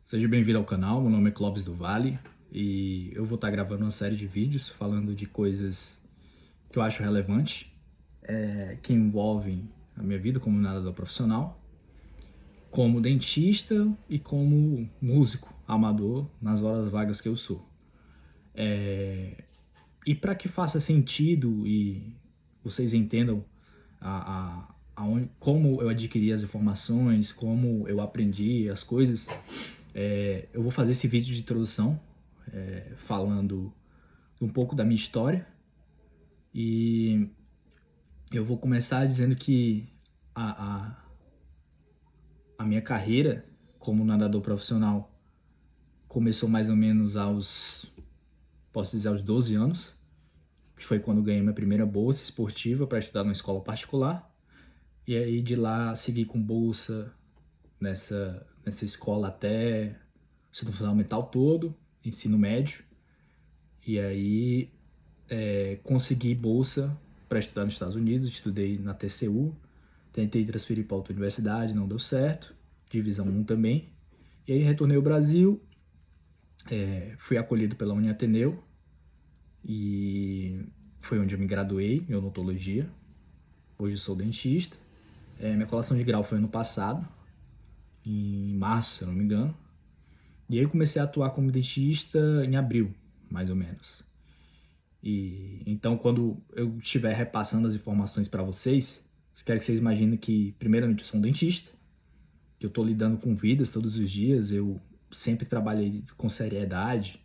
Seja bem-vindo ao canal, meu nome é Clóvis do Vale e eu vou estar gravando uma série de vídeos falando de coisas que eu acho relevante, que envolvem a minha vida como nadador profissional, como dentista e como músico amador nas horas vagas que eu sou. E para que faça sentido e vocês entendam como eu adquiri as informações, como eu aprendi as coisas, eu vou fazer esse vídeo de introdução falando um pouco da minha história e eu vou começar dizendo que a minha carreira como nadador profissional começou mais ou menos posso dizer, aos 12 anos, que foi quando ganhei minha primeira bolsa esportiva para estudar numa escola particular. E aí de lá segui com bolsa nessa escola até o ensino fundamental todo, ensino médio. E aí consegui bolsa para estudar nos Estados Unidos, estudei na TCU, tentei transferir para outra universidade, não deu certo, divisão 1 também. E aí retornei ao Brasil, fui acolhido pela Uniateneu e foi onde eu me graduei em odontologia. Hoje sou dentista. Minha colação de grau foi ano passado, em março, se eu não me engano. E aí eu comecei a atuar como dentista em abril, mais ou menos. E então, quando eu estiver repassando as informações para vocês, quero que vocês imaginem que, primeiramente, eu sou um dentista, que eu estou lidando com vidas todos os dias, eu sempre trabalhei com seriedade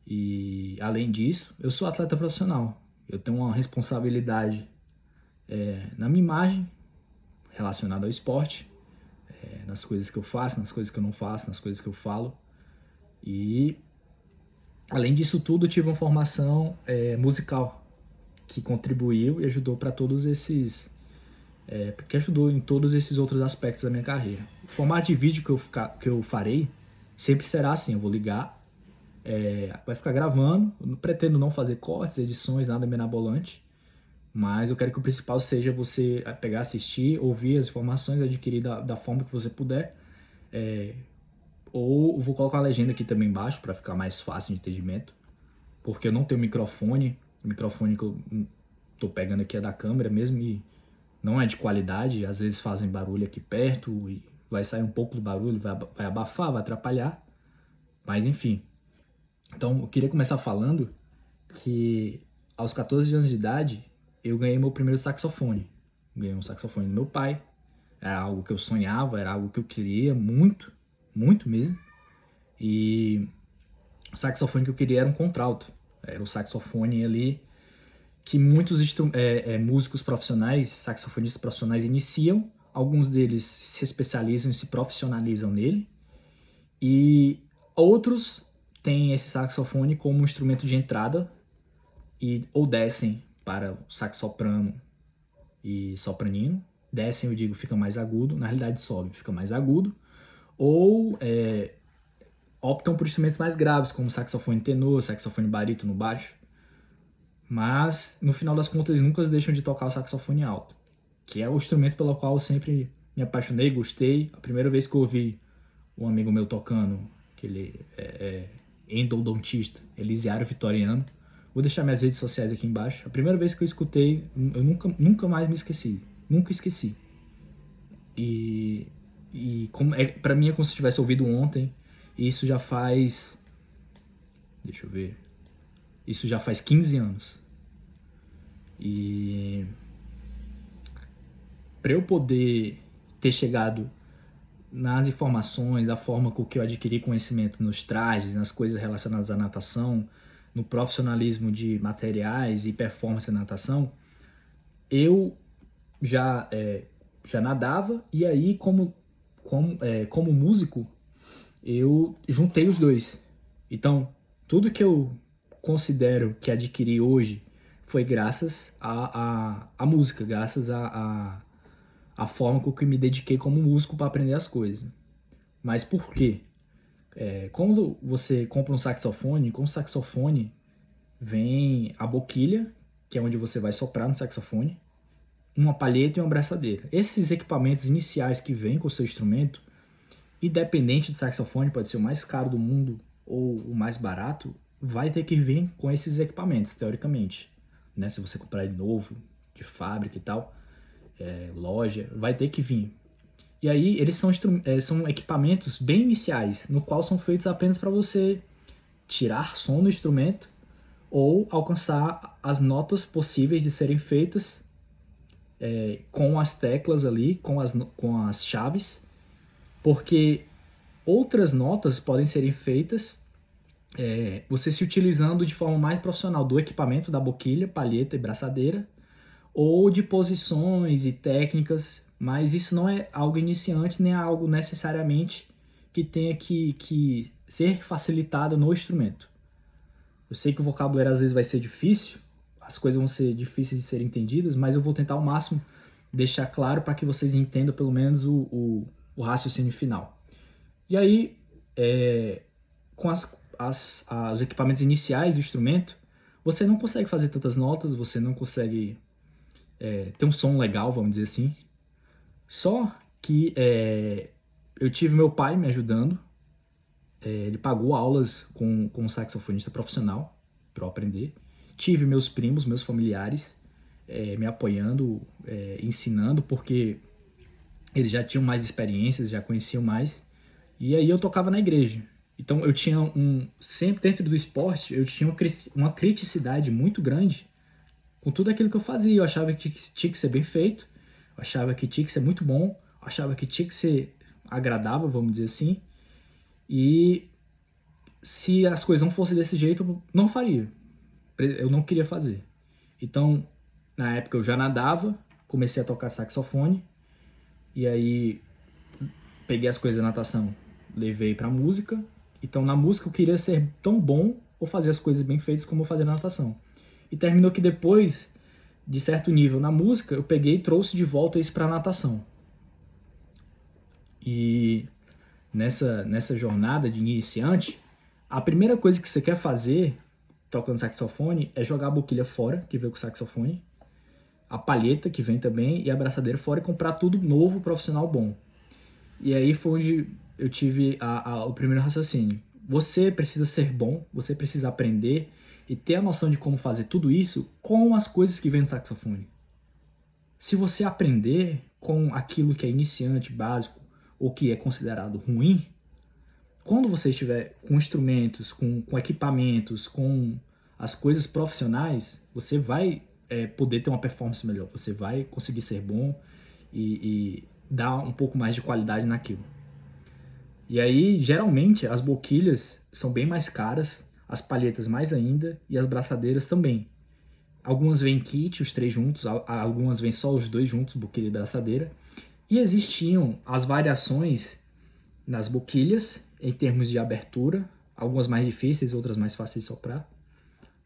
e, além disso, eu sou atleta profissional. Eu tenho uma responsabilidade na minha imagem relacionada ao esporte, nas coisas que eu faço, nas coisas que eu não faço, nas coisas que eu falo. E além disso tudo, eu tive uma formação musical que contribuiu e ajudou para todos esses, que ajudou em todos esses outros aspectos da minha carreira. O formato de vídeo que eu farei sempre será assim: eu vou ligar, vai ficar gravando, eu não pretendo não fazer cortes, edições, nada mirabolante, mas eu quero que o principal seja você pegar, assistir, ouvir as informações, adquirir da forma que você puder. Ou vou colocar uma legenda aqui também embaixo para ficar mais fácil de entendimento, porque eu não tenho microfone. O microfone que eu tô pegando aqui é da câmera mesmo e não é de qualidade. Às vezes fazem barulho aqui perto e vai sair um pouco do barulho, vai abafar, vai atrapalhar. Mas enfim. Então eu queria começar falando que aos 14 anos de idade eu ganhei meu primeiro saxofone. Ganhei um saxofone do meu pai. Era algo que eu sonhava, era algo que eu queria muito, muito mesmo. E o saxofone que eu queria era um contralto. Era o saxofone ali que muitos músicos profissionais, saxofonistas profissionais iniciam. Alguns deles se especializam e se profissionalizam nele. E outros têm esse saxofone como um instrumento de entrada ou descem para o sax soprano e sopranino. Descem, eu digo, fica mais agudo. Na realidade, sobe, fica mais agudo. Ou optam por instrumentos mais graves, como saxofone tenor, saxofone barítono, baixo. Mas, no final das contas, eles nunca deixam de tocar o saxofone alto, que é o instrumento pelo qual eu sempre me apaixonei, gostei. A primeira vez que eu ouvi um amigo meu tocando, que ele é endodontista, Elisiário Vitoriano, vou deixar minhas redes sociais aqui embaixo. A primeira vez que eu escutei, eu nunca mais me esqueci. Nunca esqueci. E pra mim é como se eu tivesse ouvido ontem. E isso já faz... Deixa eu ver. Isso já faz 15 anos. E para eu poder ter chegado nas informações, da forma com que eu adquiri conhecimento nos trajes, nas coisas relacionadas à natação, no profissionalismo de materiais e performance na natação, eu já nadava, e aí como músico eu juntei os dois. Então tudo que eu considero que adquiri hoje foi graças à música, graças à forma com que me dediquei como músico para aprender as coisas. Mas por quê? Quando você compra um saxofone, com o saxofone vem a boquilha, que é onde você vai soprar no saxofone, uma palheta e uma abraçadeira. Esses equipamentos iniciais que vêm com o seu instrumento, independente do saxofone, pode ser o mais caro do mundo ou o mais barato, vai ter que vir com esses equipamentos, teoricamente, né? Se você comprar ele novo, de fábrica e tal, loja, vai ter que vir. E aí eles são equipamentos bem iniciais, no qual são feitos apenas para você tirar som do instrumento ou alcançar as notas possíveis de serem feitas com as teclas ali, com as chaves, porque outras notas podem serem feitas você se utilizando de forma mais profissional do equipamento, da boquilha, palheta e braçadeira, ou de posições e técnicas, mas isso não é algo iniciante, nem é algo necessariamente que tenha que ser facilitado no instrumento. Eu sei que o vocabulário às vezes vai ser difícil, as coisas vão ser difíceis de serem entendidas, mas eu vou tentar ao máximo deixar claro para que vocês entendam pelo menos o raciocínio final. E aí, com os equipamentos iniciais do instrumento, você não consegue fazer tantas notas, você não consegue ter um som legal, vamos dizer assim. Só que eu tive meu pai me ajudando, ele pagou aulas com um saxofonista profissional para eu aprender. Tive meus primos, meus familiares me apoiando, ensinando, porque eles já tinham mais experiências, já conheciam mais. E aí eu tocava na igreja. Então eu tinha sempre dentro do esporte, eu tinha uma criticidade muito grande com tudo aquilo que eu fazia. Eu achava que tinha que ser bem feito, eu achava que tinha que ser muito bom, eu achava que tinha que ser agradável, vamos dizer assim. E se as coisas não fossem desse jeito, eu não faria. Eu não queria fazer. Então, na época eu já nadava, comecei a tocar saxofone, e aí peguei as coisas da natação, levei pra música. Então, na música eu queria ser tão bom ou fazer as coisas bem feitas como eu fazia na natação. E terminou que depois, de certo nível na música, eu peguei e trouxe de volta isso pra natação. E nessa jornada de iniciante, a primeira coisa que você quer fazer tocando saxofone é jogar a boquilha fora, que veio com o saxofone, a palheta, que vem também, e a braçadeira fora, e comprar tudo novo, profissional bom. E aí foi onde eu tive o primeiro raciocínio. Você precisa ser bom, você precisa aprender e ter a noção de como fazer tudo isso com as coisas que vem no saxofone. Se você aprender com aquilo que é iniciante, básico, ou que é considerado ruim, quando você estiver com instrumentos, com equipamentos, com as coisas profissionais, você vai poder ter uma performance melhor, você vai conseguir ser bom e dar um pouco mais de qualidade naquilo. E aí, geralmente, as boquilhas são bem mais caras, as palhetas mais ainda e as braçadeiras também. Algumas vêm kit, os três juntos, algumas vêm só os dois juntos, boquilha e braçadeira. E existiam as variações nas boquilhas, em termos de abertura, algumas mais difíceis, outras mais fáceis de soprar.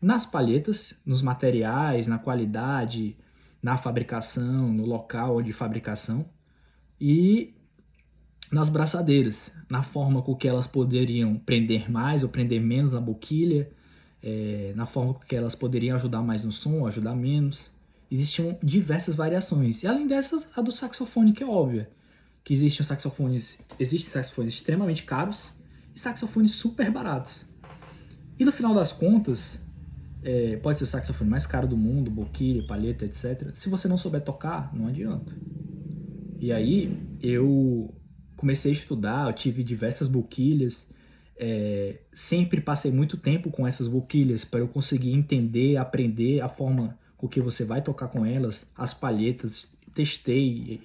Nas palhetas, nos materiais, na qualidade, na fabricação, no local de fabricação. E nas braçadeiras, na forma com que elas poderiam prender mais ou prender menos na boquilha, na forma com que elas poderiam ajudar mais no som, ajudar menos. Existiam diversas variações. E além dessas, a do saxofone, que é óbvia. Que existem saxofones extremamente caros e saxofones super baratos. E no final das contas, pode ser o saxofone mais caro do mundo, boquilha, palheta, etc. Se você não souber tocar, não adianta. E aí eu comecei a estudar, eu tive diversas boquilhas, sempre passei muito tempo com essas boquilhas para eu conseguir entender, aprender a forma com que você vai tocar com elas, as palhetas, testei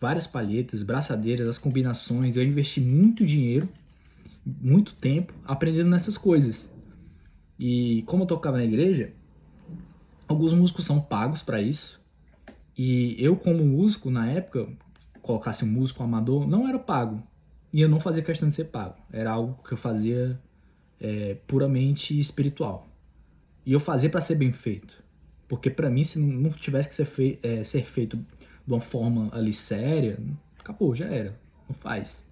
várias palhetas, braçadeiras, as combinações, eu investi muito dinheiro, muito tempo aprendendo nessas coisas. E como eu tocava na igreja, alguns músicos são pagos para isso, e eu como músico, na época, colocasse um músico amador, não era pago. E eu não fazia questão de ser pago. Era algo que eu fazia puramente espiritual. E eu fazia para ser bem feito. Porque para mim, se não tivesse que ser feito de uma forma ali séria, acabou, já era. Não faz.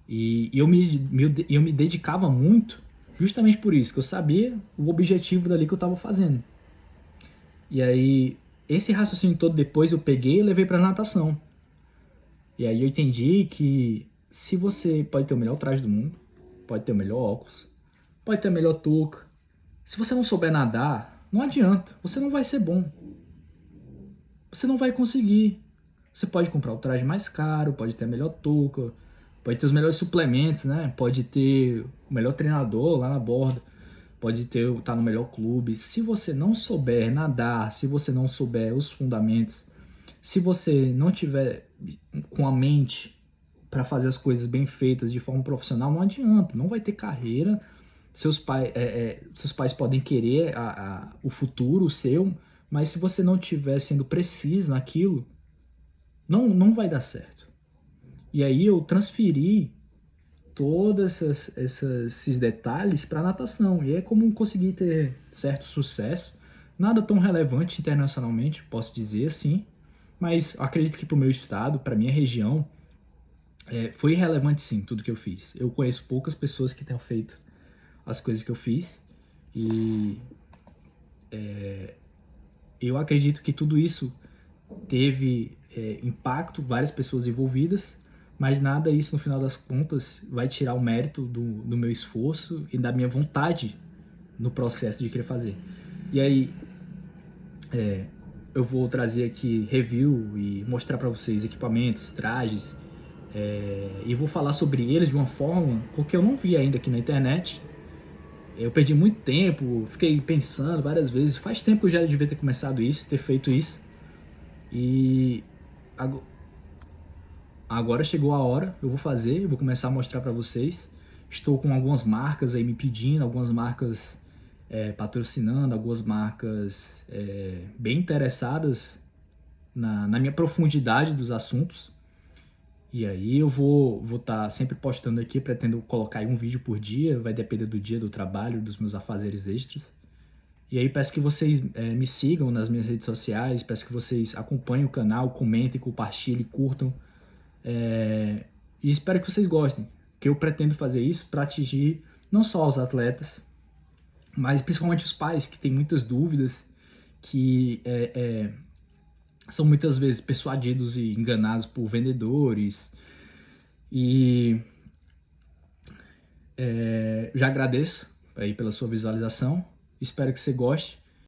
E eu me dedicava muito justamente por isso, que eu sabia o objetivo dali que eu estava fazendo. E aí, esse raciocínio todo depois eu peguei e levei para natação. E aí eu entendi que se você pode ter o melhor traje do mundo, pode ter o melhor óculos, pode ter a melhor touca, se você não souber nadar, não adianta, você não vai ser bom. Você não vai conseguir. Você pode comprar o traje mais caro, pode ter a melhor touca, pode ter os melhores suplementos, né? Pode ter o melhor treinador lá na borda, pode ter tá no melhor clube. Se você não souber nadar, se você não souber os fundamentos, se você não tiver com a mente para fazer as coisas bem feitas de forma profissional, não adianta, não vai ter carreira. Seus pais podem querer o futuro seu, mas se você não estiver sendo preciso naquilo, não vai dar certo. E aí eu transferi todos esses detalhes para natação. E é como conseguir ter certo sucesso. Nada tão relevante internacionalmente, posso dizer assim, mas acredito que para o meu estado, para minha região, foi relevante sim tudo que eu fiz. Eu conheço poucas pessoas que tenham feito as coisas que eu fiz e eu acredito que tudo isso teve impacto, várias pessoas envolvidas, mas nada isso no final das contas vai tirar o mérito do meu esforço e da minha vontade no processo de querer fazer. E aí eu vou trazer aqui review e mostrar para vocês equipamentos, trajes, e vou falar sobre eles de uma forma porque eu não vi ainda aqui na internet. Eu perdi muito tempo, fiquei pensando várias vezes. Faz tempo que eu já devia ter começado isso, ter feito isso. E agora chegou a hora, eu vou fazer, eu vou começar a mostrar para vocês. Estou com algumas marcas aí me pedindo, algumas marcas patrocinando, algumas marcas bem interessadas na minha profundidade dos assuntos. E aí eu vou estar sempre postando aqui, pretendo colocar aí um vídeo por dia, vai depender do dia do trabalho, dos meus afazeres extras. E aí peço que vocês me sigam nas minhas redes sociais, peço que vocês acompanhem o canal, comentem, compartilhem, curtam. E espero que vocês gostem, que eu pretendo fazer isso para atingir não só os atletas, mas principalmente os pais que têm muitas dúvidas, que são muitas vezes persuadidos e enganados por vendedores. E já agradeço aí pela sua visualização, espero que você goste